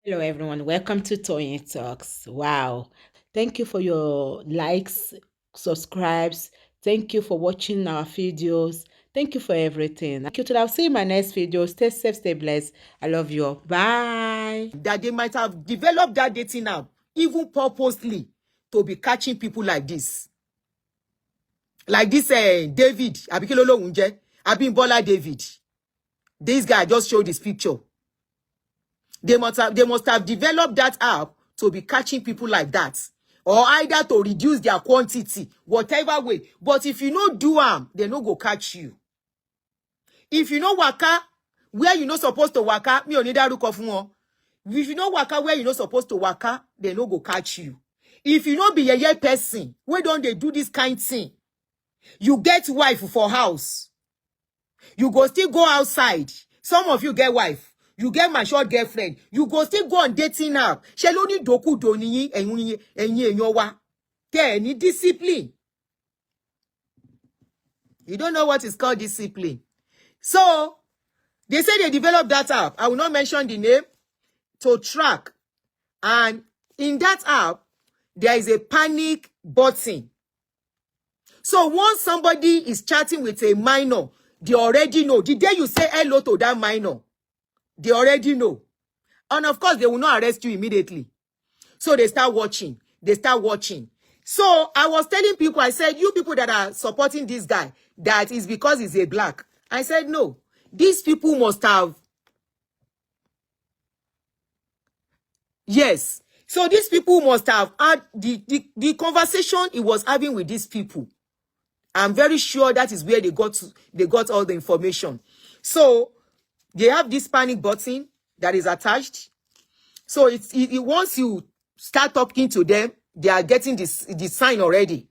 Hello, everyone. Welcome to Toyeen Talks. Wow. Thank you for your likes, subscribes. Thank you for watching our videos. Thank you for everything. Thank you. Till I'll see you in my next video. Stay safe, stay blessed. I love you all. Bye. That they might have developed that dating app even purposely to be catching people like this. Like this David, Abikilolo Unje, Abimbola David. This guy just showed this picture. They must have developed that app to be catching people like that. Or either to reduce their quantity, whatever way. But if you no do them, they no go catch you. If you know waka, where you not supposed to waka, me only that look of one. If you know waka where you not supposed to waka, they no go catch you. If you not be a person, where don't they do this kind thing? You get wife for house. You go still go outside. Some of you get wife. You get my short girlfriend. You go still go on dating app. Sheloni doku doni enyi wa. There need discipline. You don't know what is called discipline. So, they say they developed that app. I will not mention the name to track. And in that app, there is a panic button. So once somebody is chatting with a minor, they already know. The day you say hello to that minor, they already know. And of course, they will not arrest you immediately. So they start watching. They start watching. So I was telling people, I said, you people that are supporting this guy, that is because he's a black. I said, no. These people must have. Yes. So these people must have had the conversation he was having with these people. I'm very sure that is where they got all the information. So they have this panic button that is attached. So once you start talking to them, they are getting the sign already.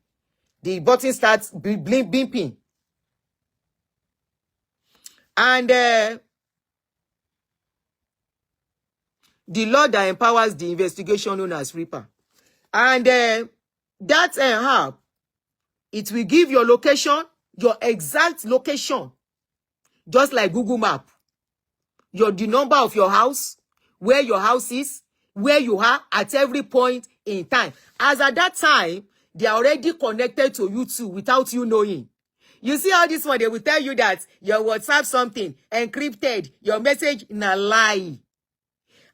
The button starts beeping. And the Lord that empowers the investigation known as Reaper. And that app, it will give your location, your exact location, just like Google Map. The number of your house, where your house is, where you are at every point in time. As at that time, they are already connected to you too without you knowing. You see how this one, they will tell you that your WhatsApp something encrypted, your message in a lie.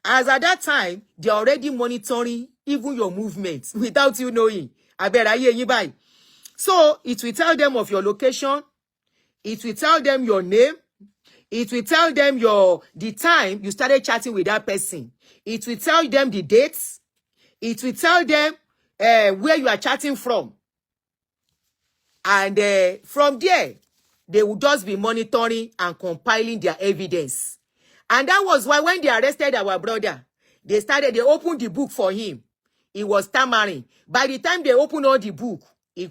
As at that time, they are already monitoring even your movements without you knowing. I better hear you by. So it will tell them of your location. It will tell them your name. It will tell them the time you started chatting with that person. It will tell them the dates. It will tell them where you are chatting from. And from there, they will just be monitoring and compiling their evidence. And that was why when they arrested our brother, they opened the book for him. He was stammering. By the time they opened all the book, he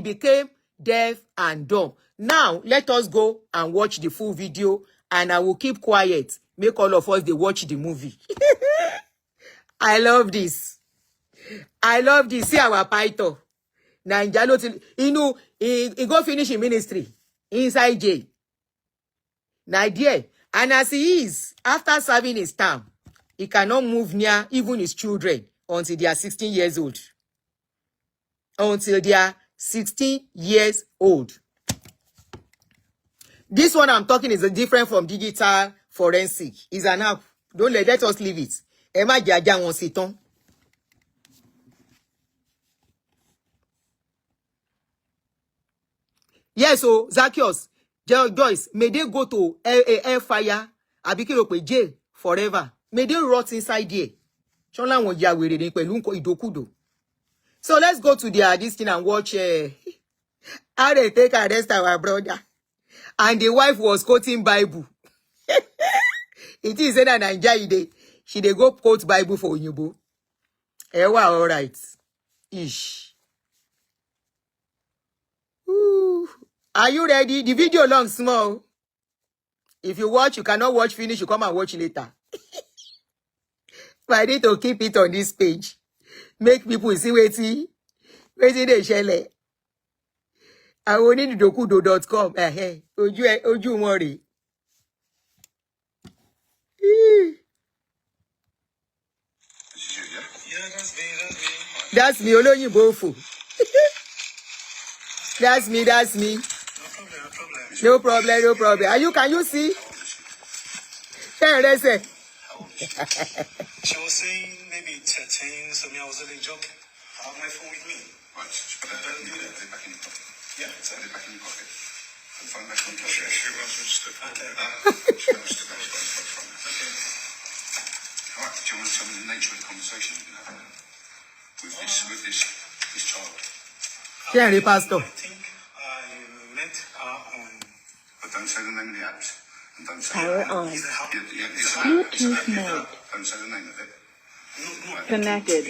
became deaf and dumb. Now, let us go and watch the full video, and I will keep quiet. Make all of us, they watch the movie. I love this. I love this. See our python. Naija, he go finish in ministry inside jail. Naija, and as he is, after serving his term, he cannot move near even his children until they are 16 years old. Until they are 16 years old. This one I'm talking is different from digital forensic. It's an app. Don't let us leave it. Emma Jaja wants it on. Yes, so Zacchaeus, Joyce, may they go to air fire, Abikirope jail forever. May they rot inside there. So let's go to this thing and watch how they take arrest our brother. And the wife was quoting Bible. It is said that Naija, she dey go quote Bible for Oyinbo. Ewa, all right. Ish. Ooh. Are you ready? The video long, small. If you watch, you cannot watch finish, you come and watch later. But I need to keep it on this page. Make people see waiting they share. I will need dokudo.com. Oju worry. That's me, Olóyìnbó fò. That's me, that's me. No problem, no problem. Can you see? Say. She was saying maybe 13, so I was only joking. I have my phone with me. Right, but don't do that. Put it back in your pocket. Yeah, put it back in your pocket. Put the phone back on your pocket. She was registered. Okay. She was registered. Okay. All right, do you want to tell me the nature of the conversation you've been having with this child? Pastor. I think I met her on... But don't say the name of the apps. And don't say Power on. Bluetooth mode. Don't say the name of it. No, Connected.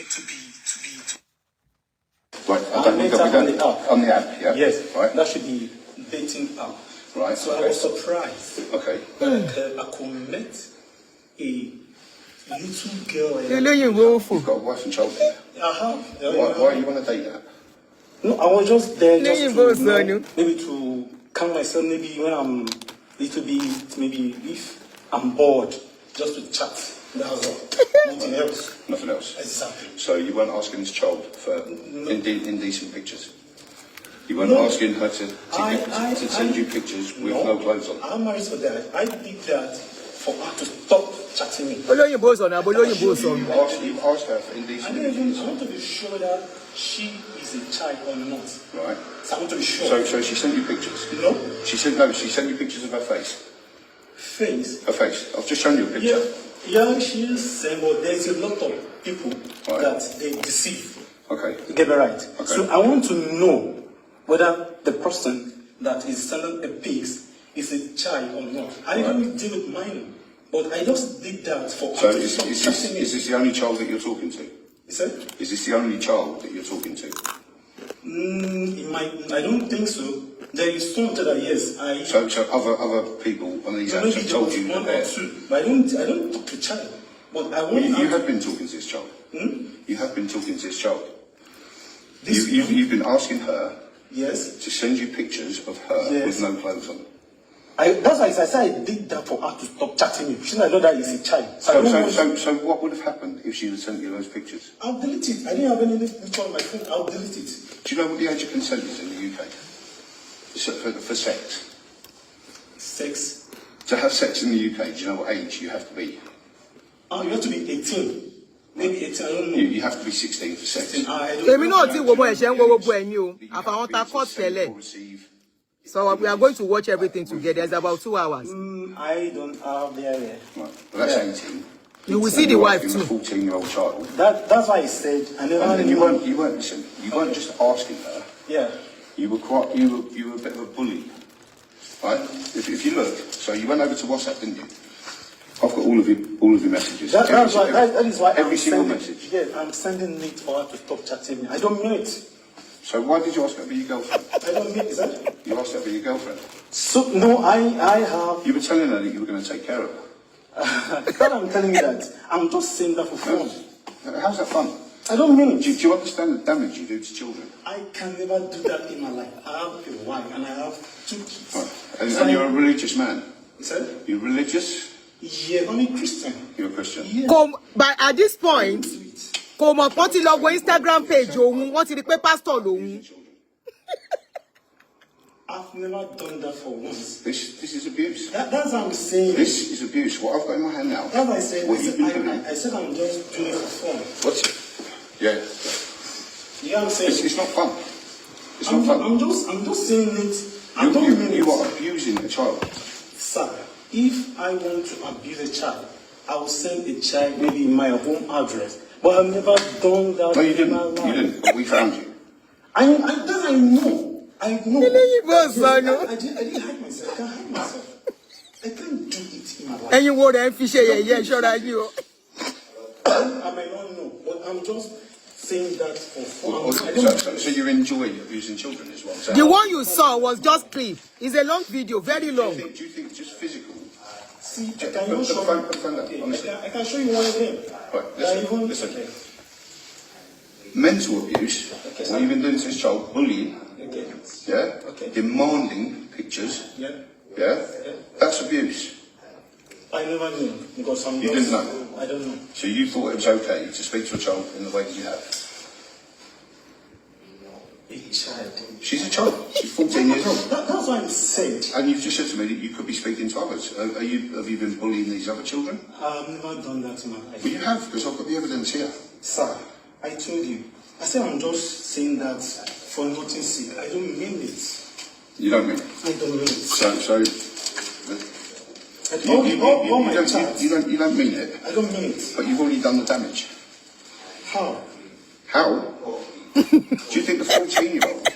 Right, on the app, yeah? Yes, right. That should be dating app. Right. So I was surprised. Okay. That I could meet a little girl. You've got a wife and child there. Why you want to date that? No, I was just there just to maybe to calm myself. Maybe when I'm little bit, maybe if I'm bored, just to chat. That's all. Nothing else. Nothing else. Exactly. So you weren't asking this child for indecent pictures. You weren't asking her to send you pictures with no clothes on. I'm married for that. I did that for her to stop chatting me. You asked her for indecent images. I want to be sure that she is a child or not. Right. So I want to be sure. So she sent you pictures? No. She sent you pictures of her face. Face? Her face. I've just shown you a picture. Yeah, she is saying, but there's a lot of people that they deceive. Okay. You get me right? Okay. So I want to know whether the person that is sending a pics is a child or not. I didn't deal with mine, but I just did that for So is this the only child that you're talking to? Is that? Is this the only child that you're talking to? I don't think so. There is something that yes, So other people on these apps have told you that they're... But I don't talk to child. But I want you have been talking to this child. You have been talking to this child. You've been asking her to send you pictures of her with no clothes on. That's why I said I did that for her to stop chatting me. She know that is a child. So what would have happened if she had sent you those pictures? I'll delete it. I didn't have any picture on my phone. I'll delete it. Do you know what the age of consent is in the UK? For sex? Sex? To have sex in the UK, do you know what age you have to be? You have to be 18. Maybe 18, I don't know. You have to be 16 for sex. 16, So we are going to watch everything together. It's about 2 hours. I don't have the idea. Right. Well, that's 18. You will see the wife too. A 14-year-old child. That's why I said I never. And you weren't just asking her. Yeah. You were a bit of a bully, right? If you look, so you went over to WhatsApp, didn't you? I've got all of your messages. That is why every single message. Yeah, I'm sending it for her to stop chatting me. I don't mean it. So why did you ask her to be your girlfriend? I don't mean it. Is that? You asked her to be your girlfriend. So no, I have. You were telling her that you were going to take care of her. But I'm telling you that I'm just saying that for fun. How's that fun? I don't mean it. Do you understand the damage you do to children? I can never do that in my life. I have a wife and I have 2 kids. Right. And you're a religious man. Is that? You're religious? Yeah, I'm a Christian. You're a Christian? Yeah. But at this point, come on, what Instagram page, what the pastor. I've never done that for once. This is abuse. That's what I'm saying. This is abuse. What I've got in my hand now. That's what I said. What you've been doing. I said I'm just doing it for fun. What's it? Yeah. You know what I'm saying? It's not fun. It's not fun. I'm just saying it. You are abusing a child. Sir, if I want to abuse a child, I will send a child maybe in my home address. But I've never done that. No, you didn't. You didn't. But we found you. I know. I know. I didn't hide myself. I can't hide myself. I can't do it in my life. And you would have fish, sure that you. I might not know, but I'm just saying that for fun. So you enjoy abusing children as well? So the one you saw was just clip. It's a long video, very long. Do you think it's just physical? See, I can show you one of them. Right, listen. Okay. Mental abuse, what you've been doing to this child, bullying, demanding pictures, that's abuse. I never knew because You didn't know? I don't know. So you thought it was okay to speak to a child in the way that you have? A child. She's a child. She's 14 years old. That's what I said. And you've just said to me that you could be speaking to others. Have you been bullying these other children? I've never done that to my life. Well, you have, because I've got the evidence here. Sir, I told you. I said I'm just saying that for nothing's sake. I don't mean it. You don't mean it? I don't mean it. So you don't mean it. I don't mean it. But you've already done the damage. How? How? Do you think the 14-year-old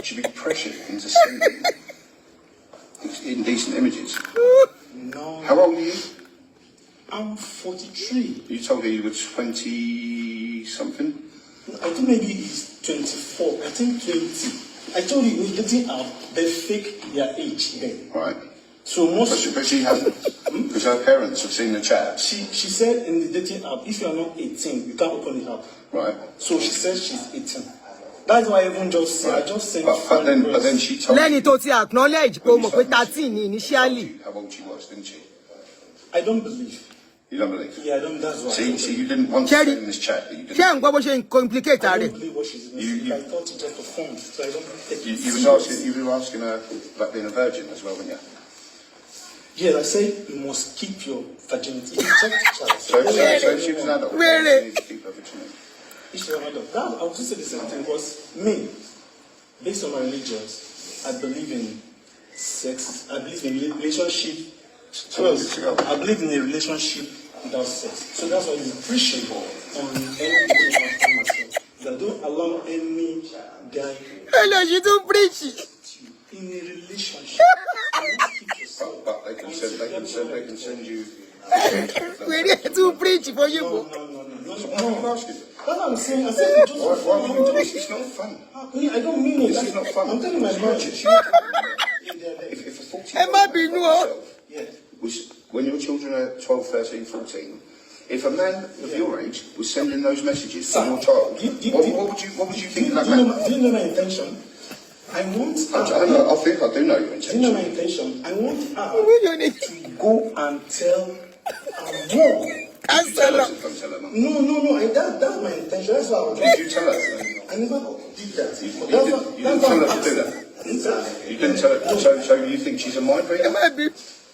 should be pressured into sending indecent images? No. How old are you? I'm 43. You told me you were 20-something? I think maybe he's 24. I think 20. I told you, we're getting out, they fake their age then. Right. So most... But she hasn't. Because her parents have seen the chat. She said in the dating app, if you are not 18, you can't open the app. Right. So she said she's 18. That's why I even just said, I just sent but then she told Lenny to ti acknowledge pé o mọ̀ pé 13 ni initially. how old she was, didn't she? I don't believe. You don't believe? Yeah, I don't, that's why. See, you didn't want to say in this chat that you didn't. Ṣé ń gbọ́ bó ṣe ń complicate I rẹ̀? don't believe what she's going to say. I thought it's just a phone, so I don't take it You were asking her about being a virgin as well, weren't you? Yes, I say you must keep your virginity. If you check the child, So if she was an adult, Really? she needs to keep her virginity. if she's an adult. That, I would just say the same thing, because me, based on my religions, I believe in sex, I believe in relationship. I believe in a relationship without sex. So that's why you appreciate on any relationship myself. That don't allow any guy Hello, she tún preach. in a relationship. You must keep yourself. But they can send you. Wèrè tún preach for you. No. That's what I'm asking. That's what I'm saying. I said just for Why fun. would you do this? It's not fun. I don't mean it. This is not fun. I'm telling my mom. If a 14 Ẹ má bínú o. was when your children are 12, 13, 14, if a man of your age was sending those messages to your child, what would you think of that man? Do you know my intention? I want I think I do know your Do you know my intention. intention? I want her to go and tell her mom. Did you tell her? Don't tell her, Mum. No. That's my intention. That's what I was. Did you tell her? I never did that. You didn't tell her to do that. You didn't tell her. So you think she's a mind reader?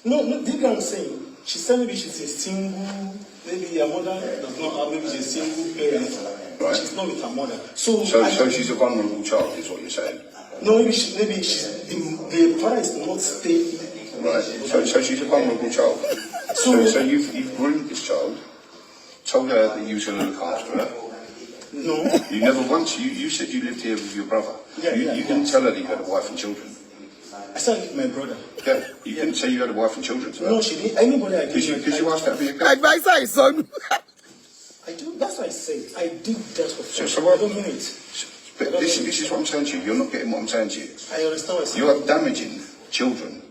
No, do you know what I'm saying? She said maybe she's a single, maybe her mother does not have, maybe she's a single parent. Right. She's not with her mother. So she's a vulnerable child, is what you're saying. No, maybe she's the father is not stable. Right. So she's a vulnerable child. So you've groomed this child, told her that you was going to look after her. No. You never once. You said you lived here with your brother. You didn't tell her that you had a wife and children. I said with my brother. Yeah. You didn't say you had a wife and children to her. No, she didn't. Anybody I Because you asked her to be a girl. Advisor is son. I do. That's what I said. I did that for fun. So I don't mean it. But this is what I'm saying to you. You're not getting what I'm saying to you. I understand what You are damaging children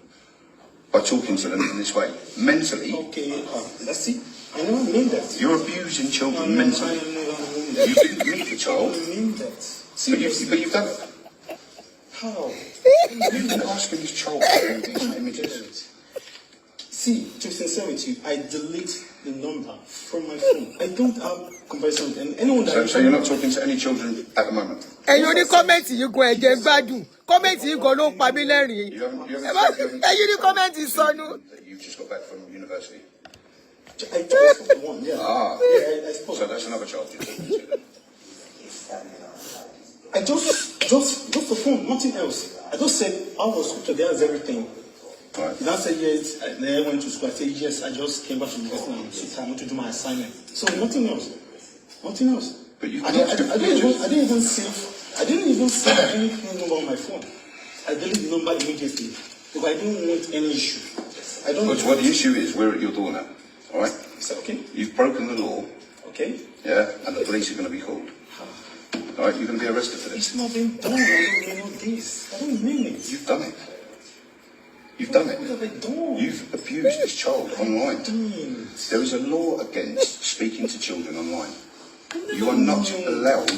by talking to them in this way. Mentally, Okay, let's see. I never mean that. you're abusing children I mentally. never mean that. You didn't meet the I child, don't mean that. but you've done it. How? You've been asking this child to do these images. See, to be sincere with you, I delete the number from my phone. I don't have comparison with anyone that... So you're not talking to any children at the moment? Ẹ̀yin oní kọ́mẹ̀ntì yìí gan ẹ̀jẹ̀ gbádùn. Kọ́mẹ̀ntì yìí gan ló ń pa mí lẹ́rìn-ín. You haven't Ẹ̀yin ní kọ́mẹ̀ntì sọnù. that you've just got back from university. I just spoke to one, yeah. Yeah, I spoke. So that's another child you're talking to. I just the phone, nothing else. I just said, I was school today, has everything. Right. He now said, yes, then I went to school. I said, yes, I just came back from university and took time to do my assignment. So nothing else. Nothing else. But you I didn't even save anything number on my phone. I deleted the number immediately because I didn't want any issue. I don't But what the issue is, we're at your door now. All right? Is that okay? You've broken the law. Okay. Yeah, and the police are going to be called. All right, you're going to be arrested for this. It's not been done. I don't mean this. I don't mean it. You've done it. You've done What have it. I done? You've abused this child online. Done. There is a law against speaking to children online. You are not allowed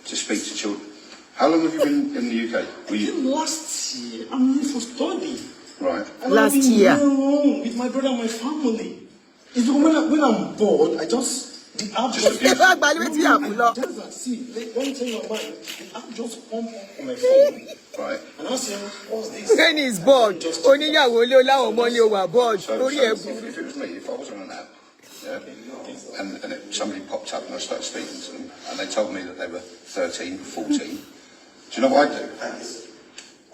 to speak to children. How long have you been in the UK? Were you Last year, I'm here for study. right? And Last I've been year. here alone with my brother and my family. It's when I'm bored, I just the app just see. Let me tell you about it. The app just pump up on my phone. Right. And I say, what's this? When he's bored, only bored. So if it was me, if I was on an app, yeah, and somebody popped up and I started speaking to them, and they told me that they were 13, 14, do you know what I'd do?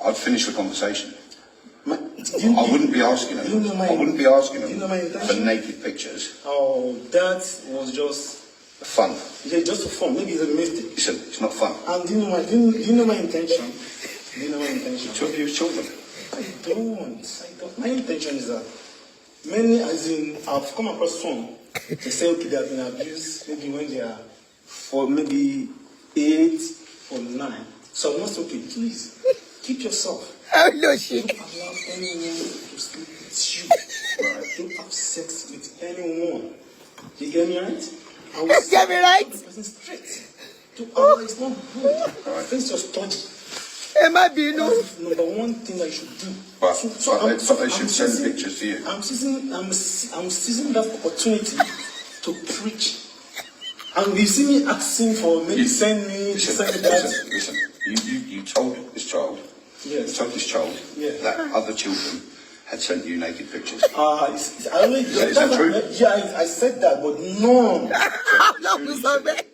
I'd finish the conversation. I wouldn't be asking them. I wouldn't be asking them for naked pictures. Oh, that was just fun. Yeah, just for fun. Maybe it's a mistake. Listen, it's not fun. And do you know my intention? Do you know my intention? To abuse children. I don't. My intention is that many, as in, I've come across some. They say, okay, they have been abused maybe when they are for maybe 8 or 9. So I must okay, please keep yourself. Oh no, she. Don't allow anyone to sleep with you. Right? Don't have sex with anyone. You get me right? I will get me right? The person straight. To Allah is not good. Face your study. That's number one thing I should do. But they should send pictures to you. I'm seizing that opportunity to preach. And you see me asking for maybe send me that. Listen. You told this child. Yes. You told this child that other children had sent you naked pictures. Is that true? Yeah, I said that, but no.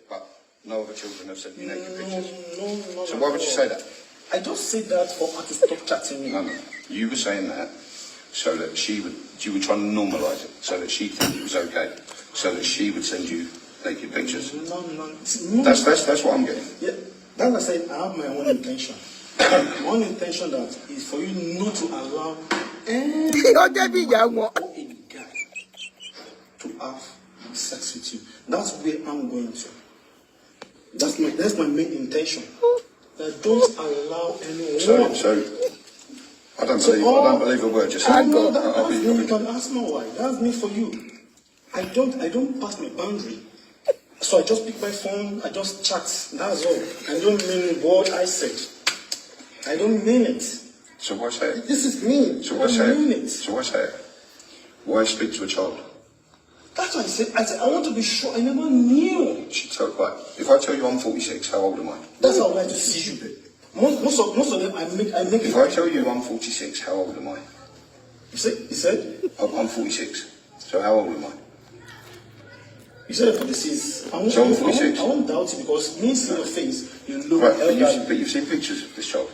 But no other children have sent you naked pictures. No. So why would you say that? I just said that for her to stop chatting me. No. You were saying that so that you were trying to normalise it, so that she'd think it was okay, so that she would send you naked pictures. No. That's what I'm getting. Yeah, that's what I said. I have my own intention. My own intention that is for you not to allow any or a guy to have sex with you. That's where I'm going to. That's my main intention. That don't allow anyone. So I don't believe a word you said. No, that's me. You can ask my wife. That's me for you. I don't pass my boundary. So I just pick my phone. I just chat. That's all. I don't mean what I said. I don't mean it. So why say it? This is me. So why say it? So why say it? Why speak to a child? That's what I said. I want to be sure. I never knew. Right. If I tell you I'm 46, how old am I? That's how I like to see you. Most of them, I make. If I tell you I'm 46, how old am I? You said? I'm 46. So how old am I? You said 46. I'm 46. I won't doubt it because me seeing your face, you look. Right, but you've seen pictures of this child.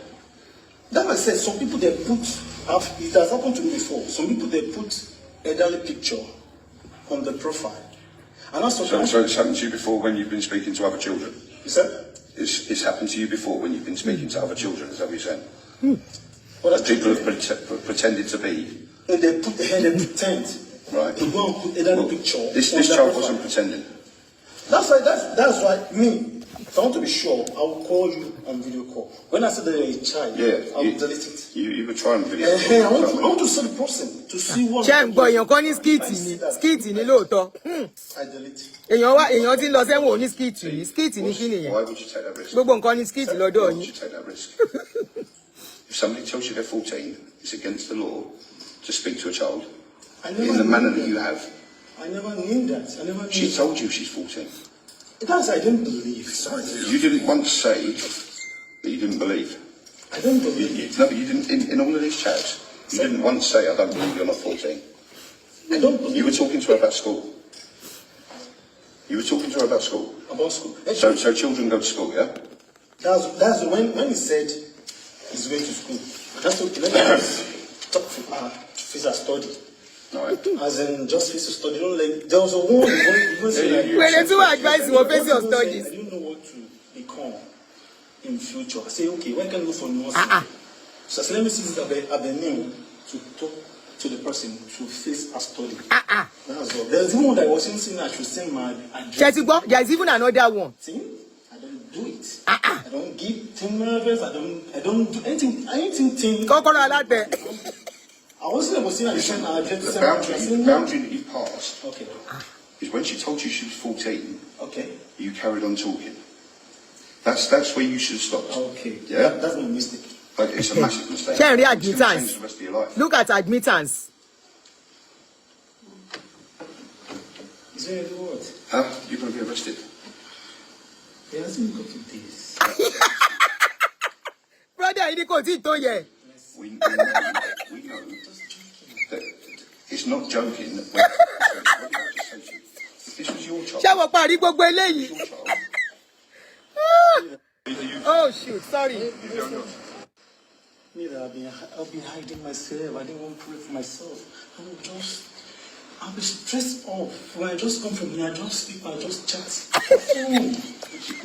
That's what I said. Some people they put. It has happened to me before. Some people they put elderly picture on the profile. And that's so it's happened to you before when you've been speaking to other children? You said? It's happened to you before when you've been speaking to other children, is that what you're saying? Well, people have pretended to be. And they pretend. Right. To go and put elderly picture. This child wasn't pretending. That's why me. If I want to be sure, I will call you on video call. When I said that you're a child, I will delete it. You were trying video I want to see the person, to see what... I delete it. Why would you take that risk? Why would you take that risk? If somebody tells you they're 14, it's against the law to speak to a child in the manner that you have. I never knew that. She told you she's 14. That's I didn't believe. Sorry. You didn't once say that you didn't believe. I don't believe. No, but you didn't. In all of these chats, you didn't once say, "I don't believe you're not 14." I don't believe. You were talking to her about school. About school. So children go to school, yeah? That's when he said he's going to school. That's what let me talk to her study. Right. As in just face to study. Don't like there was a one when they do advice you face your studies. I don't know what to become in future. I say, okay, when can I go for nursing? So I say, let me see this avenue to talk to the person to face a study. That's all. There's even one that I was saying I should send my address. There's even another one. See? I don't do it. I don't give team nervous. I don't do anything. I wasn't saying I sent my address. The boundary that you passed is when she told you she was 14. Okay. You carried on talking. That's where you should have stopped. Okay. Yeah. That's my mistake. But it's a massive mistake. Admittance. The rest of your life. Look at admittance. Is there any word? Huh? You're going to be arrested. He hasn't got to this. Brother, you got it to yet. We know that it's not joking. That when, if this was your child, Ṣé wọ́n parí gbogbo eléyìí? your child, Oh shoot, sorry. Me that I've been hiding myself. I didn't want to pray for myself. I'll be stressed off. When I just come from here, I just speak, I just chat.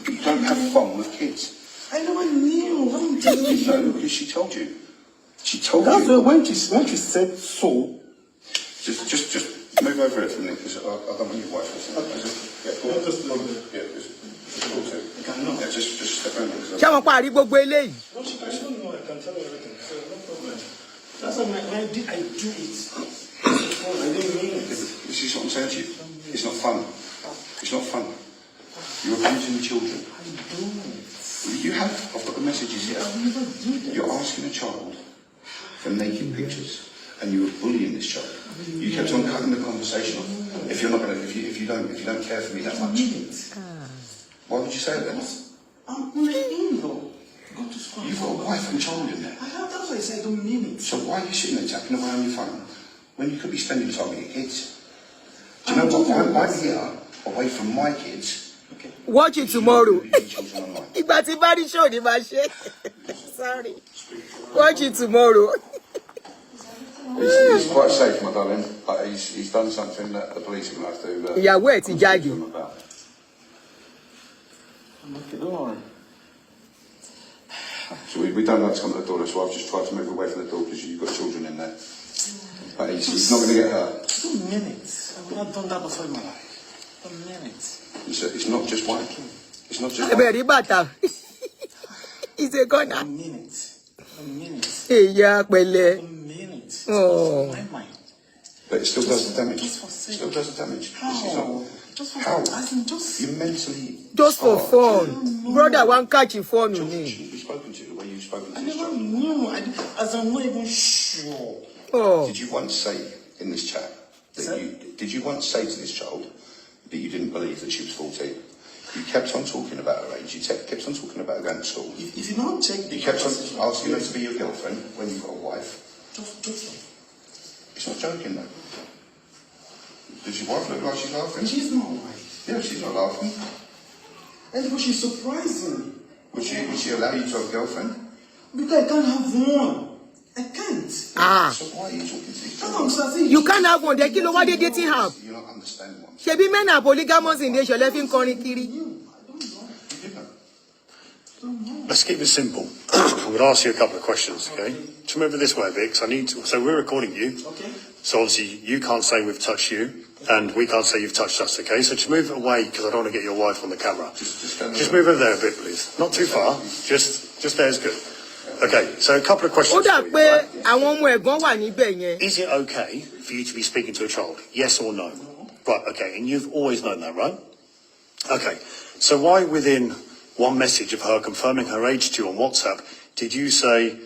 you don't have fun with kids. I never knew. What I'm telling you. No, because she told you. She told That's you. when she said so. Just move over it for a minute, because I don't want your wife listening. Just talk to it. Yeah, just step around. Ṣé wọ́n parí gbogbo eléyìí? No, she doesn't know. I can tell her everything, so no problem. That's why when I do it. I didn't mean it. This is what I'm saying to you. It's not fun. It's not fun. You're abusing children. I don't. You have. I've got the messages here. I will never do that. You're asking a child for naked pictures, and you were bullying this child. You kept on cutting the conversation off. If you're not going to, if you don't care for me that much, why would you say that? I'm only in-law. Go to school. You've got a wife and child in there. I have. That's why I said I don't mean it. So why are you sitting there tapping away on your phone when you could be spending time with your kids? Do you know what? I'm here away from my kids. Okay. Watch it tomorrow. Children online. Ìgbà tí bá rí show ni màá ṣe. Sorry. Watch it tomorrow. He's quite safe, my darling, but he's done something that the police are going to have to. Ìyàwó ẹ̀ ti jáde. Okay, don't worry. So we don't like to come to the door, so I've just tried to move away from the door because you've got children in there. But he's not going to get hurt. 2 minutes. I would not done that before in my life. 2 minutes. It's not just one. It's not just Ẹ̀bẹ̀ one. rí bàtà. He's a gunner. 1 minute. 1 minute. Ìyá pẹ̀lẹ́. 1 minute. Oh. My mind. But it still does the damage. Just for sake. Still does the damage. How? Just for How? As in just. You're mentally. Just for scarred. fun. Brother, one catch your phone Children ni. shouldn't be spoken to the way you've spoken to I this never child. knew. As I'm not even sure. Oh. Did you once say in this chat that did you once say to this child that you didn't believe that she was 14? You kept on talking about her age. You kept on talking about her going to school. If you don't check the You kept on conversation- asking her to be your girlfriend when you've got a wife. Just. It's not joking though. Does your wife look like she's laughing? She's not right. Yeah, she's not laughing. And because she's surprising. Would she allow you to have a girlfriend? Because I can't have one. I can't. Ah. So why are you talking to these That's what children? I'm saying. You can't have one. Then kí ló wá dé dating app. You're not understanding what I'm Ṣebí men are polygamous in nation lẹ fi ń kọrin kiri. saying. Let's keep it simple. I'm going to ask you a couple of questions, okay? To move it this way, Vic, I need to. So we're recording you. Okay. So obviously you can't say we've touched you, and we can't say you've touched us, okay? So to move it away, because I don't want to get your wife on the camera. Just move over there a bit, please. Not too far. Just there's good. Okay. So a couple of Ó questions. dà for you, pé right? àwọn ọmọ ẹ̀gbọ́n wà níbẹ̀ yẹn. Is it okay for you to be speaking to a child? Yes or no? Right, okay, and you've always known that, right? Okay, so why within one message of her confirming her age to you on WhatsApp did you say,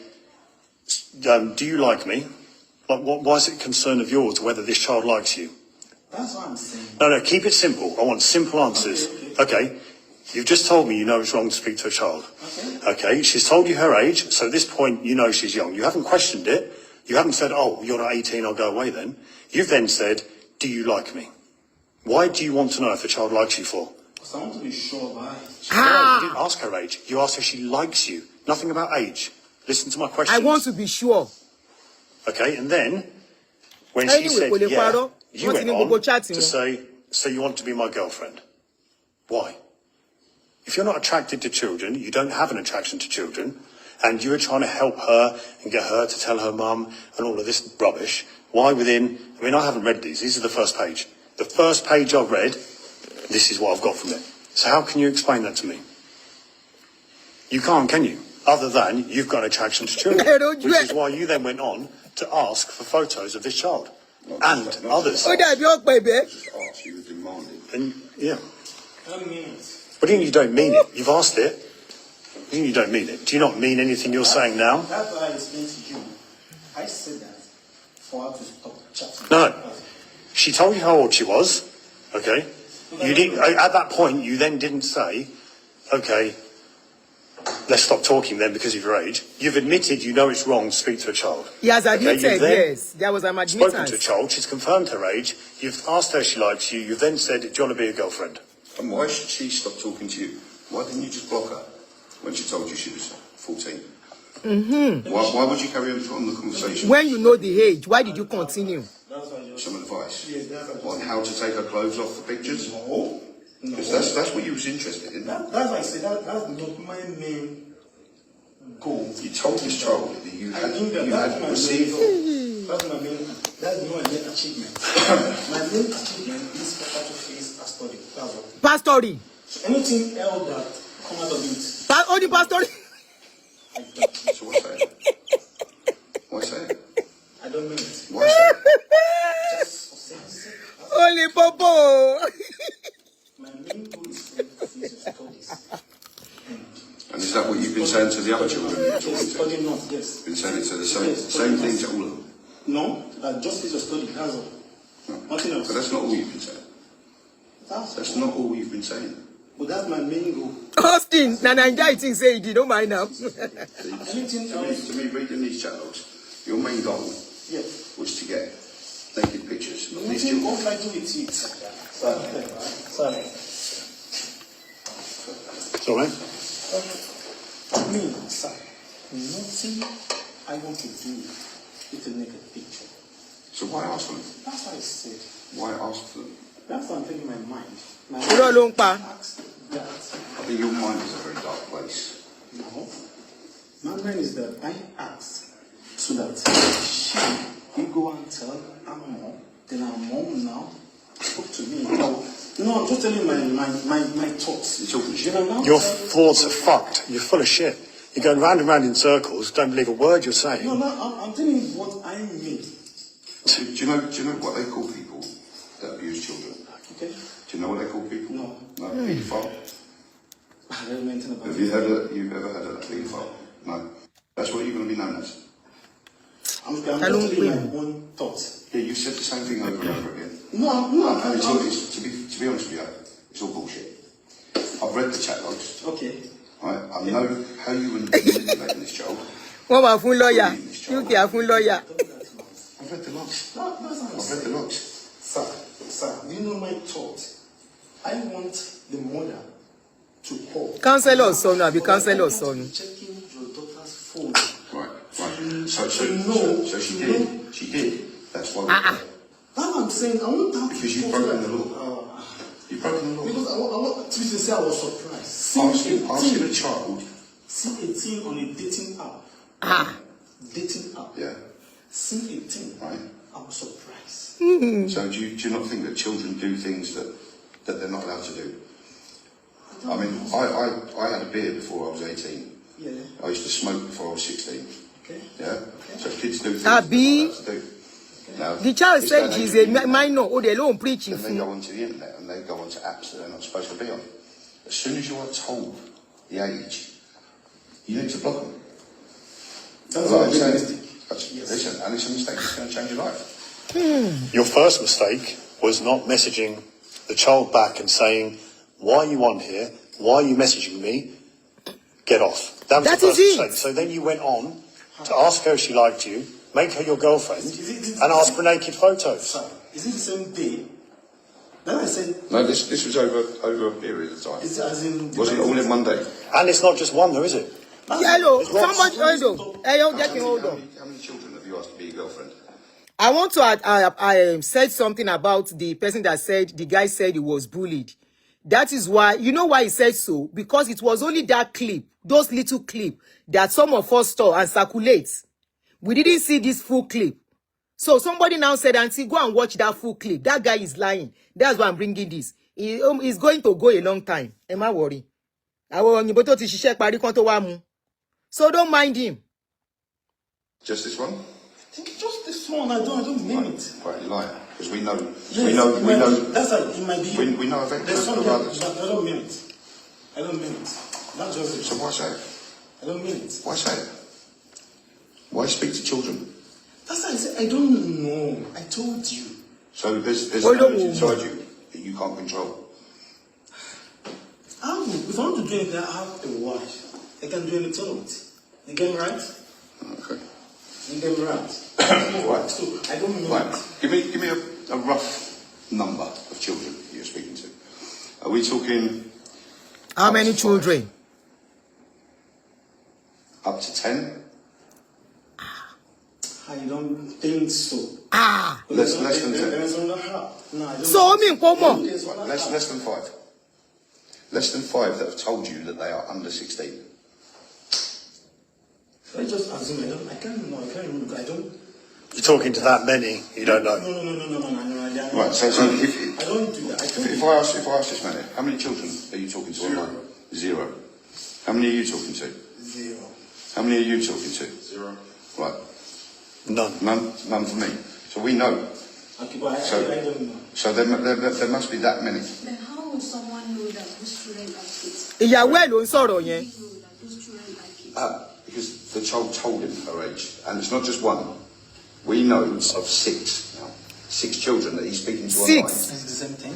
do you like me? Like, why is it a concern of yours whether this child likes you? That's what I'm saying. No, keep it simple. I want simple answers. Okay, you've just told me you know it's wrong to speak to a child. Okay, she's told you her age, so at this point you know she's young. You haven't questioned it. You haven't said, oh, you're not 18, I'll go away then. You've then said, do you like me? Why do you want to know if a child likes you for? Because I want to be sure about it. No, you didn't ask her age. You asked if she likes you. Nothing about age. Listen to my question. I want to be sure. Okay, and then when Anyway, she said kò lè yeah, parọ́. you Wọ́n ti went ní on gbogbo chat to wọn. say, so you want to be my girlfriend. Why? If you're not attracted to children, you don't have an attraction to children, and you were trying to help her and get her to tell her mum and all of this rubbish, why within, I mean, I haven't read these are the first page. The first page I've read, this is what I've got from it. So how can you explain that to me? You can't, can you? Other than you've got an attraction to children, which is why you then went on to ask for photos of this child and others. Ó dàbí ọ̀pọ̀ ẹ̀bẹ̀. Just asked, you were demanding. And yeah, I don't mean it. what do you mean you don't mean it? You've asked it. What do you mean you don't mean it? Do you not mean anything you're saying now? That's why I explained to you. I said that for her to stop chatting. No. She told you how old she was. Okay? You didn't, at that point, you then didn't say, okay, let's stop talking then because of your age. You've admitted you know it's wrong to speak to a child. He has admitted, You've then yes. There was an spoken to a admittance. child, she's confirmed her age, you've asked her if she likes you, you've then said, do you want to be a girlfriend? And why should she stop talking to you? Why didn't you just block her when she told you she was 14? Why would you carry on the conversation? When you know the age, why did you continue? Some advice on how to take her clothes off the pictures? No. Because that's what you was interested in. That's why I said that's not my main goal. You told this child that you had That's my received. That's my main achievement. My main achievement is for her to face a study. That's all. Pastory. So anything else that come out of it, Only pastory. So what's that? What's that? I don't mean it. Why say it? Just for sense. Only popo. My main goal is for you to face your studies. And is that what you've been saying to the other children you're talking Yes, to? study not, yes. Been saying it to the same thing to all of them? No, that just face your study, that's all. Nothing else. But that's not all you've been saying. That's That's not all you've been saying. But that's my main goal. Austin, Naija thing say you don't mind now. Anything else? To me, reading these chat logs, your main goal Yeah. was to get naked pictures of these Nothing children. what I do with it. Sorry. Sorry? Me, sir. Nothing I want to do with a naked picture. So why ask them? That's what I said. Why ask them? That's what I'm thinking in my mind. My Irọ́ ló ń pa. asked that. I think your mind is a very dark place. No. My mind is that I asked so that she will go and tell her mom. Then her mom now spoke to me. No, I'm just telling my thoughts. It's all shit. Then I now Your tell- thoughts are fucked. You're full of shit. You're going round and round in circles, don't believe a word you're saying. No, I'm telling you what I mean. Do you know what they call people that abuse children? Okay? Do you know what they call people? No. Paedophile. I don't know anything about Have it. you ever heard of a paedophile? No. That's what you're going to be known as. I'm just telling you my own thoughts. Yeah, you've said the same thing over and over again. No, To be honest with you, it's all bullshit. I've read the chat logs. okay. Right? I know how you were manipulating this child. Wọ́n wà fún lọ́ọ̀yà. UK à fún lọ́ọ̀yà. I've read the logs. That's what I'm I've read saying. the logs. Sir, you know my thought. I want the mother to call. Counselor sọnù àbí counselor sọnù. Checking your daughter's phone. Right. So she No. did. She did. That's why. That's what I'm saying. I want her to Because you've call broken her. the law. You've broken the law. Because I want to say I was surprised. Asking a child. See a teen on a dating app. Dating app. Yeah. See a teen. Right. I was surprised. So do you not think that children do things that they're not allowed to do? I mean, I had a beer before I was 18. Yeah. I used to smoke before I was 16. Okay. Yeah? So kids do things Abi. they're not allowed to do. Now, The child this said day and she's age, a minor. Oh, they don't preach then they fún. go onto the internet and they go onto apps that they're not supposed to be on. As soon as you are told the age, you need to block them. That's Like what I'm saying, realistic. listen, and it's a mistake that's going to change your life. Your first mistake was not messaging the child back and saying, why are you on here? Why are you messaging me? Get off. That was That the first is it. mistake. So then you went on to ask her if she liked you, make her your girlfriend, and ask for naked photos. Sir, is it the same day? Then I said, No, this was over a period of time. is it as in... Wasn't it all in one day? And it's not just one though, is it? Yellow, It's lots. somebody hold on. Hey, yo, get me hold on. How many children have you asked to be your girlfriend? I want to I said something about the person that said the guy said he was bullied. That is why, you know why he said so? Because it was only that clip, those little clip that some of us saw and circulates. We didn't see this full clip. So somebody now said, Auntie, go and watch that full clip. That guy is lying. That's why I'm bringing this. He's going to go a long time. Am I worried? So don't mind him. Just this one? I think just this one, I don't mean it. Right, you're lying. Because we know. Yes, we know. That's like, it might be... We know of There's some of others. but I don't mean it. I don't mean it. Not just So it. why say it? I don't mean it. Why say it? Why speak to children? That's why I said, I don't know. I told you. So there's Oh, an no. element inside you that you can't control? If I want to do anything, I have a wife. I can do anything with it. You get me right? Okay. You get me right? Right. So I don't know. Right. Give me a rough number of children you're speaking to. Are we talking How many children? up to 10? I don't think so. Less than 10. No, I don't So, I mean, come on. Right, less than 5. Less than 5 that have told you that they are under 16. I just assume I can't remember. I don't. You're talking to that many, you don't know. No. Right, so if I don't do that. if I ask this man, how many children are you talking to online? 0. How many are you talking to? 0. How many are you talking to? 0. Right. None. None for me. So we know. Okay, but I don't know. So there must be that many. Then how will someone know that those children are kids? Ìyàwó ẹ̀ ló ń sọ̀rọ̀ yẹn. Know that those children are kids. Because the child told him her age, and it's not just one. We know of 6 now. 6 children that he's speaking to online. It's the same thing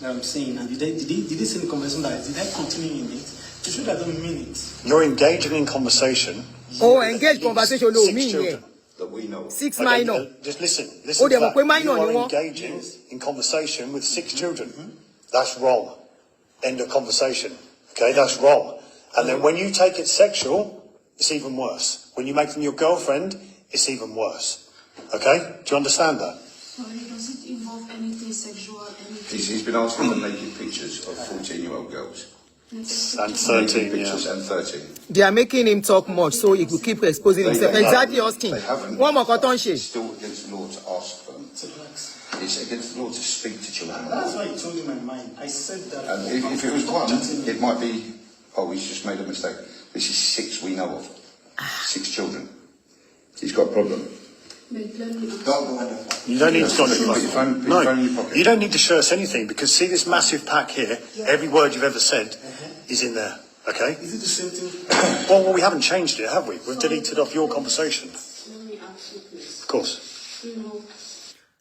that I'm saying. And did they say in the conversation that did I continue in it? To show that I don't mean it. You're engaging in conversation. Oh, engage conversation ló 6 mi children. yẹn. That we know of. 6 Okay, minor. just listen Oh, to they that. were minor You ni are wọ́n. engaging in conversation with 6 children. That's wrong. End of conversation. Okay, that's wrong. And then when you take it sexual, it's even worse. When you make them your girlfriend, it's even worse. Okay? Do you understand that? Sorry, does it involve anything sexual, anything? He's been asking for naked pictures of 14-year-old girls. And Naked 13, yeah. pictures and 13. They are making him talk much, so he will keep exposing himself. Exactly, Austin. They haven't. One more cotton It's shade. still against the law to ask for them. It's against the law to speak to children. That's why I told you my mind. I said that. And if it was 1, it might be, oh, he's just made a mistake. This is 6 we know of. 6 children. He's got a problem. But let me ask Don't go on the You don't need to go Put your phone in your pocket. you don't need to show us anything because see this massive pack here. Every word you've ever said is in there. Okay. Is it the same thing? Well, we haven't changed it, have we? We've deleted off your conversation. Let me ask you please. Of course. You know,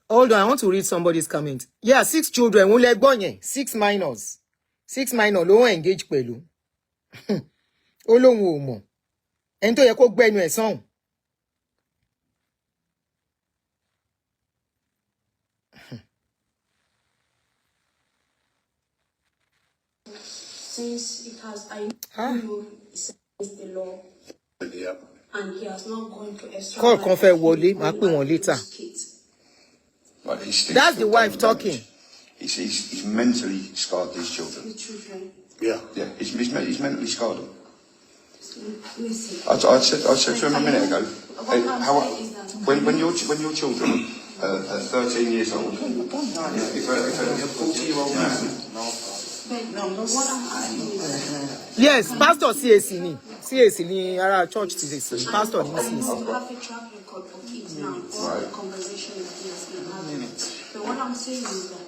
Hold on, I want to read somebody's comment. Yeah, 6 children. Wọ́n lẹ gbọ́ yẹn. 6 minors. 6 minors ló ń engage pẹ̀lú. Ó lóun ò mọ̀. Ẹni tó yẹ kó gbẹ́nu ẹ̀ sọ́hùn. since it has, I know it's against the law, Yeah. and he has not gone to extra. Call kan fẹ́ wọlé, màá pè wọ́n later. Right, That's the wife talking. He's mentally scarred these children. The children. Yeah. Yeah, he's mentally scarred them. Listen. I said to him a minute ago, when your children are 13 years old, if a 40-year-old man. What I'm asking is, Yes, pastor CAC ni. CAC ni ara church ti dey. Pastor ni you CAC. have a track record of it now, all the conversation that he has been having. But what I'm saying is that,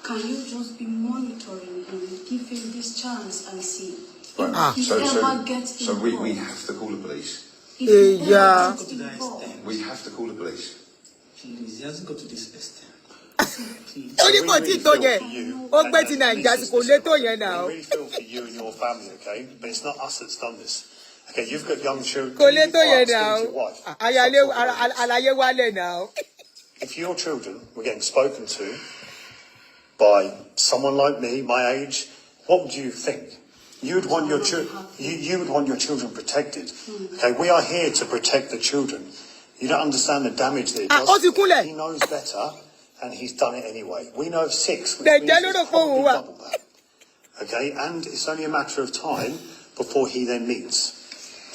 can you just be monitoring him, give him this chance and see? Right. If he ever gets So we involved, have to call the police. if he ever yeah. gets involved, We have to call the police. Please, he hasn't got to this extent. Please. Ó ní kò tí tó yẹn. Ó gbé ti Naija kò lè tó yẹn We náà. really feel for you and your family, okay? But it's not us that's done this. Okay, you've got young children. Kò lè tó yẹn Your náà. wife. Àlàyé wálẹ̀ náà. If your children were getting spoken to by someone like me, my age, what would you think? You would want your you would want your children protected. Okay, we are here to protect the children. You don't understand the damage that it does. Ó ti kúnlẹ̀. He knows better, and he's done it anyway. We know of 6, which They means don't it's know probably who- double that. Okay, and it's only a matter of time before he then meets.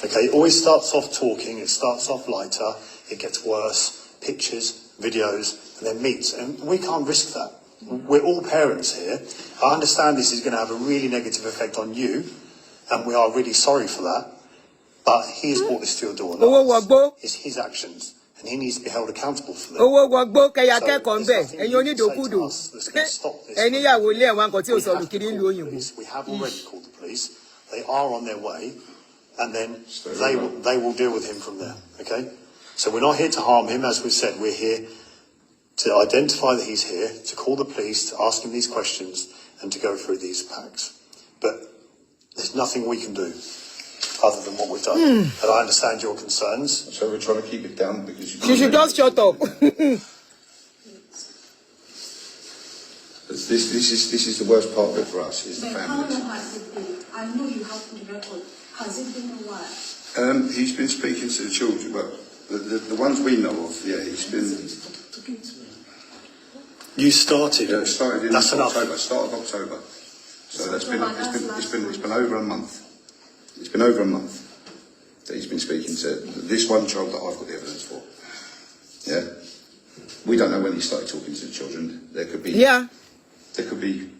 Okay, it always starts off talking, it starts off lighter, it gets worse, pictures, videos, and then meets. And we can't risk that. We're all parents here. I understand this is going to have a really negative effect on you, and we are really sorry for that. But he has brought this to your door. not Owó us. wọgbó. It's his actions, and he needs to be held accountable for them. Owó wọgbó kẹyà So, kẹ́kọ̀ọ́ ń there's bẹ̀. nothing Ẹ̀yin you can say to onídòkúdò. us that's gonna stop this. Ẹníyàwó ilé ẹ̀wọ̀n kan tí ò We sọ̀rọ̀ have to kiri ń call lu the òyìnbó. police. We have already called the police. They are on their way, and then Stay they will deal with him from there. Okay, so we're not here to harm him, as we said. We're here to identify that he's here, to call the police, to ask him these questions, and to go through these packs. But there's nothing we can do other than what we've done. And I understand your concerns. So we're trying to keep it down because You should just shut up. This is the worst part of it for us, is the But how family. long has it been? I know you have the record. Has it been a while? He's been speaking to the children, but the ones we know of, yeah, he's been. You started. Yeah, it started in That's enough. October, start of October. So it's been over a month. It's been over a month that he's been speaking to this one child that I've got the evidence for. Yeah, we don't know when he started talking to the children. There could be. Yeah. There could be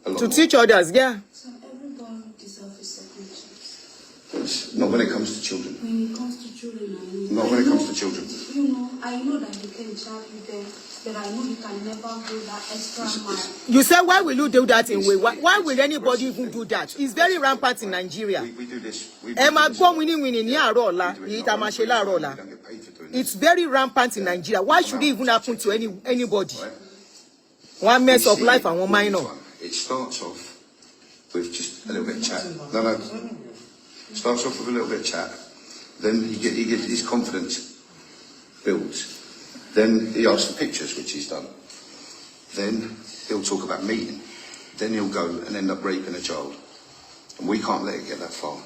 a lot To more. teach others, yeah. So everybody deserves a second chance. It's not when it comes to children. When it comes to children, I mean. Not when it comes to children. You know, I know that you can chat with them, but I know you can never go that extra mile. You say, why will you do that in way? Why will anybody even do that? It's very rampant in Nigeria. We do this. We Emma do go this. winning ní àárọ̀ ọ̀la, èyí tá máa ṣe láàárọ̀ ọ̀la. We don't get paid for doing this. It's very rampant in Nigeria. Why should it even happen to anybody? Right? One mess We of see life it and one all the minor. time. It starts off with just a little bit of chat. No. Starts off with a little bit of chat. Then he gets his confidence builds. Then he asks for pictures, which he's done. Then he'll talk about meeting. Then he'll go and end up raping a child. And we can't let it get that far.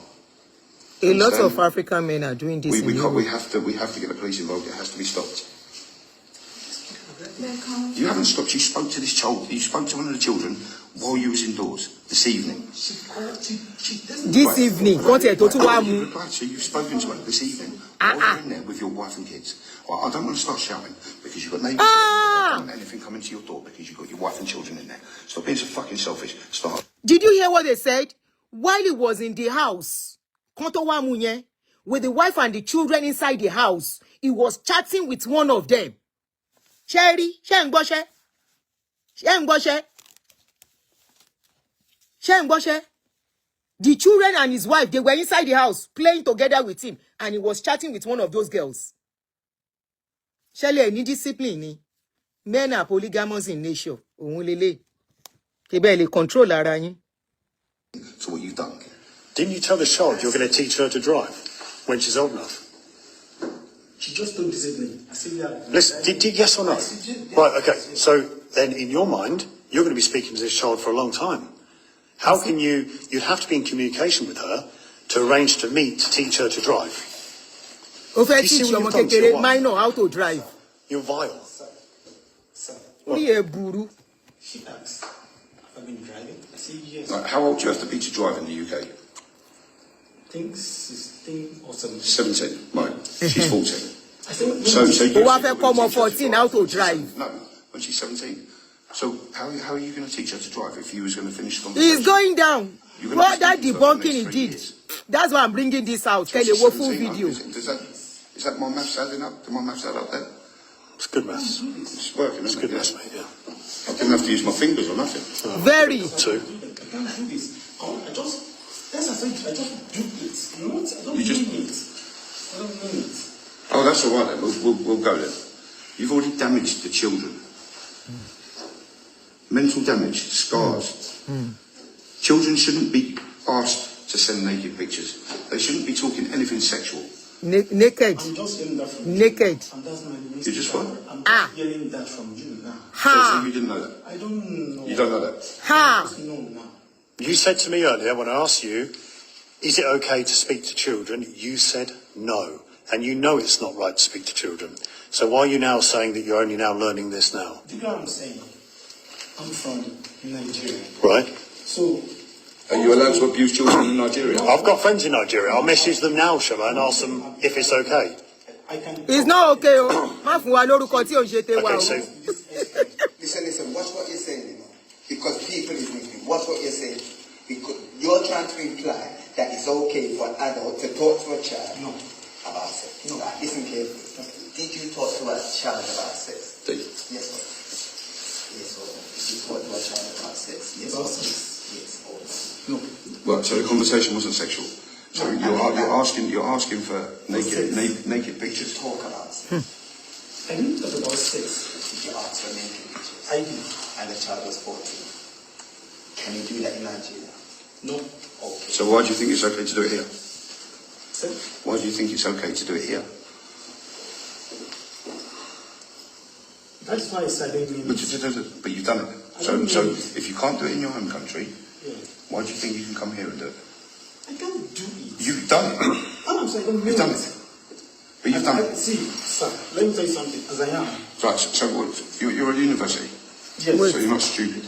A lot of Understand? African men are doing this in We Europe. have to get the police involved. It has to be stopped. Like how You haven't stopped. You spoke to this child. You spoke to one of the children while you was indoors this evening. This evening, content to You replied, so you've spoken to her this evening while you're in there with your wife and kids. Well, I don't want to start shouting because you've got neighbours. I don't want anything coming to your door because you've got your wife and children in there. Stop being so fucking selfish. Start. Did you hear what they said? While he was in the house, Kontowa Munye, with the wife and the children inside the house, he was chatting with one of them. Sherry, Shengboshe. The children and his wife, they were inside the house playing together with him, and he was chatting with one of those girls. Shelly, any discipline ni. Men are polygamous in nature. Ohun lele. Kebe le control ara yin. So what you've done. Didn't you tell the child you're going to teach her to drive when she's old enough? She just don't discipline. I see that. Listen, did yes or no? Right, okay. So then in your mind, you're going to be speaking to this child for a long time. How can you'd have to be in communication with her to arrange to meet to teach her to drive. Ó fẹ́ You see teach what ọmọ you've done to kékeré your wife? minor how to drive. You're vile. Sir, Orí ẹ̀ burú. she asks, have I been driving? I say yes. Like, how old do you have to be to drive in the UK? I think 16 or 17. 17. Right. She's 14. I said, So you Ó wá fẹ́ kọ́ ọmọ 14 how to drive. No, when she's 17. So how are you going to teach her to drive if you was going to finish the conversation? He's going down. You're gonna What be that speaking to her for the debunking he next 3 did. years. That's why I'm bringing this out. Tell She's you full 17, video. Is that my maths adding up? Do my maths add up there? It's good maths. It's working, It's isn't good it? maths, mate, yeah. I didn't have to use my fingers or nothing. Very. Two. I can't do this. I just, that's I said, I just do it. You know what? I don't You just- mean it. I don't mean it. Oh, that's all right then. We'll go then. You've already damaged the children. Mental damage, scars. Children shouldn't be asked to send naked pictures. They shouldn't be talking anything sexual. Naked. I'm just hearing that from Naked. you. And that's my mistake. You just what? I'm Ah. just hearing that from you now. So Ha. you didn't know that? I don't know. You don't know that? Ha. I just know now. You said to me earlier when I asked you, is it okay to speak to children? You said no. And you know it's not right to speak to children. So why are you now saying that you're only now learning this now? Do you know what I'm saying? I'm from Nigeria. Right? So, Are you allowed to abuse children in Nigeria? I've got friends in Nigeria. I'll message them now, Shama, and ask them if it's okay. I can. It's not okay o. Má fún wa lórúkọ tí ò ń ṣe tẹ́wà Okay, o. so Listen, watch what you're saying, you know, because people is listening. Watch what you're saying. Because you're trying to imply that it's okay for an adult to talk to a child about sex. No. Listen carefully. Did you talk to a child about sex? Did you? Yes or no? Yes or no? Did you talk to a child about sex? Yes or no? Yes or no? No. Well, so the conversation wasn't sexual. So you're asking for naked pictures. Talk about sex. I didn't talk about sex. Did you ask for naked pictures? I did. And the child was 14. Can you do that in Nigeria? No. Okay. So why do you think it's okay to do it here? Sir? Why do you think it's okay to do it here? That's why I said I didn't. But you've done it. So if you can't do it in your home country, why do you think you can come here and do it? I can't do it. You've done it. I'm saying I don't You've done it. But you've done it. See, sir, let me tell you something. As I am. Right, so what, you're at university? Yes. So you're not stupid?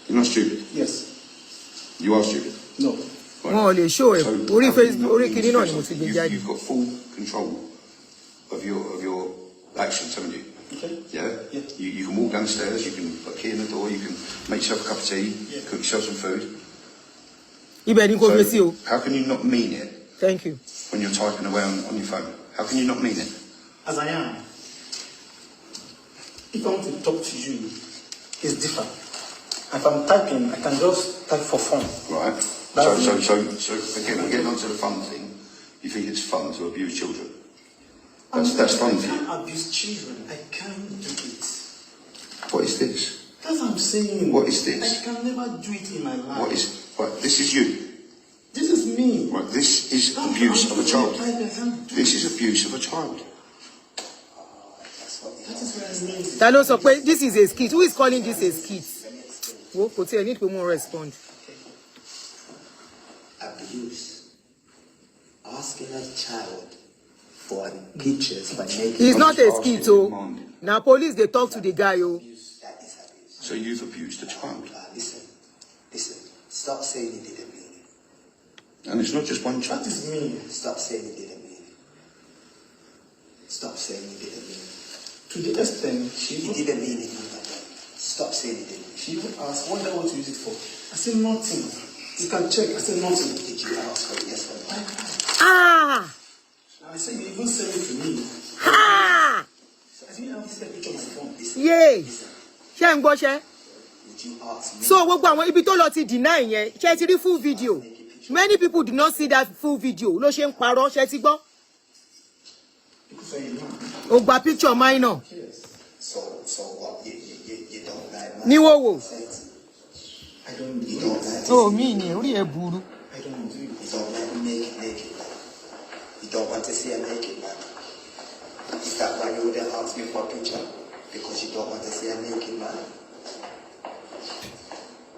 You're not stupid? Yes. You are stupid? No. Wọ́n lè show ẹ̀ orí Facebook orí kìíní náà ni mo ti gbé jáde. You've got full control of your actions, haven't you? Okay. Yeah? Yeah. You can walk downstairs, you can put a key in the door, you can make yourself a cup of tea, cook yourself some food. Ibẹ̀ ni kò gbé sí o. How can you not mean it Thank you. when you're typing away on your phone? How can you not mean it? As I am. If I want to talk to you, it's different. If I'm typing, I can just type for fun. Right. So again, we're getting onto the fun thing. You think it's fun to abuse children? That's fun for I you. can't abuse children. I can't do it. What is this? That's what I'm saying. What is this? I can never do it in my life. What is? Right, this is you. This is me. Right, this is abuse of a child. This is abuse of a child. That is what I mean. Ta ló sọ pé this is a skit? Who is calling this a skit? Wo kò tí ẹ need pé mo respond. Abuse. Asking a child for pictures for naked. It's not a skit o. Na police dey talk to the guy o. That is abuse. So you've abused a child. Listen. Stop saying you didn't mean it. And it's not just one That child. is me. Stop saying you didn't mean it. Stop saying you didn't mean it. To the extent You didn't mean it. Stop saying you didn't mean it. she even asked, what do I want to use it for? I said nothing. You can check. I said nothing. Did you ask for it? Yes or no? Ah! I said you even send it to me. Ah! I didn't have this picture on my phone. Yay! Ṣé ń gbọ́ ṣẹ́? Did you ask me? So gbogbo àwọn ibi tó lọ ti deny yẹn, ṣé ti rí full video? Many people did not see that full video. Ló ṣe ń parọ́, ṣé ti gbọ́? Because I know. Ó gba picture minor. So what? You don't like Ní wòwò. I don't do You it. don't like So mi ni orí ẹ burú. I don't do it. You don't like naked man. You don't want to see a naked man. Is that why you wouldn't ask me for a picture? Because you don't want to see a naked man?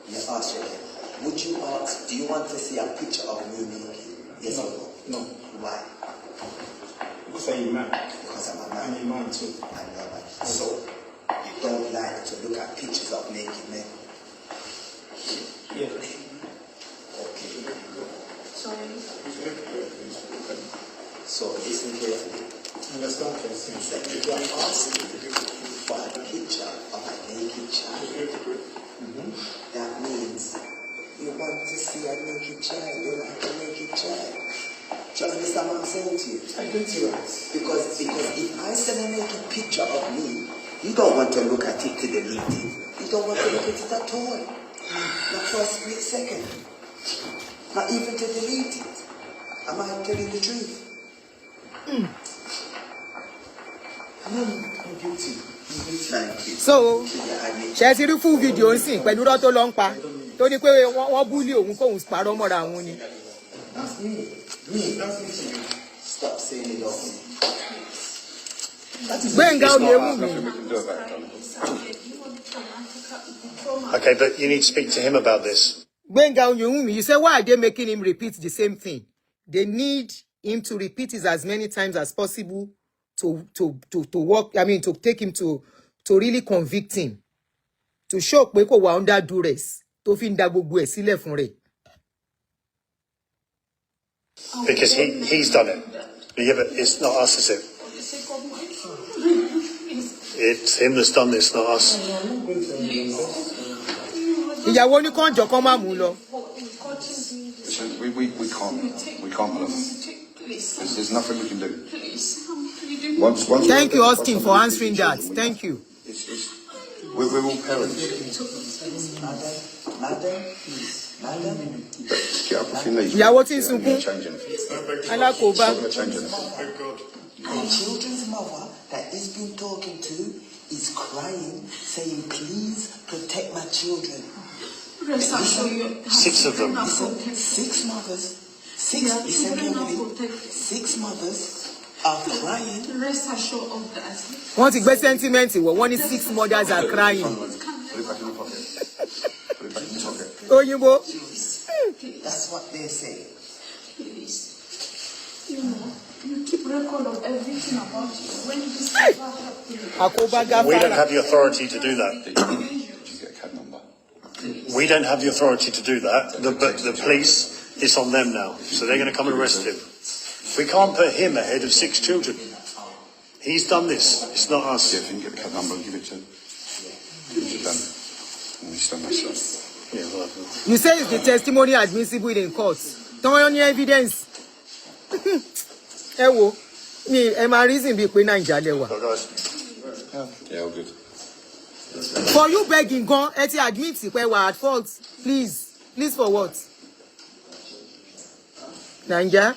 You ask you again. Would you ask, do you want to see a picture of me naked? Yes or no? No. Why? Because I'm a man. Because I'm a I'm man. a man too. I'm a man. So, you don't like to look at pictures of naked men? Yeah. Okay. Sorry. So, listen carefully. Understand what I'm saying? That you are asking for a picture of a naked child. That means you want to see a naked child. You like a naked child. Do you understand what I'm saying to you? I get you right. Because if I send a naked picture of me, you don't want to look at it to delete it. You don't want to look at it at all. Not for a split second. Not even to delete it. Am I telling the truth? I'm guilty. Thank you. So Yeah, I mean, ṣé ti rí full video ń sìn pẹ̀lú irọ́ tó lọ ń pa tó ní pé wọ́n búlì òun kóun parọ́ mọ́ra òun ni. That's me. That's me to you. stop saying it all. That is Gbẹ̀ngà Oyèwùmí. Nothing we can do about it, darling. Okay, but you need to speak to him about this. Gbẹ̀ngà Oyèwùmí, you say why are they making him repeat the same thing? They need him to repeat it as many times as possible to work. I mean, to take him to really convict him, to show pé kò wà under duress, tó fi ń dá gbogbo ẹ̀ sílẹ̀ fún rẹ̀. Because he's done it. Yeah, but it's not us, is it? It's him that's done this, not us. Ìyàwó ní kàn jọ kàn má mú lọ. Listen, we can't, my love. There's nothing we can do. Once Thank you, Austin, for answering that. Thank you. We're all parents. Madam, Get up off your knees. Ìyàwó tí ń It's not sunkún. gonna change anything. Alákòóbá. It's not going to change anything. The children's mother that he's been talking to is crying, saying, please protect my children. Six of them. Listen, 6 mothers. 6, listen carefully. 6 mothers are crying. Rest assured of that. Wọ́n ti gbé sentiment wọ̀, wọ́n ní 6 mothers are crying. Put it back in your pocket. Put it back in your pocket. Oyinbo. That's what they say. Please. You know, you keep record of everything about you. When this ever happened. We don't have the authority to do that. Did you get a card number? We don't have the authority to do that. But the police, it's on them now. So they're going to come and arrest him. We can't put him ahead of 6 children. He's done this. It's not us. Yeah, if you can get the card number and give it to him. Once you're done. And you stand myself. Yeah, well, You say it's the testimony admissible in court. Don't have any evidence. Ẹ wo, ẹ máa reason bíi pé Naija lẹ wà. Yeah, all good. For you begging gan, ẹ ti admit pé wà at fault. Please for what? Naija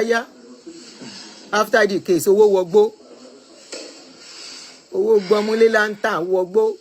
ya. After the case, owó wọgbó. Owó gbọmúlé láńtà wọgbó.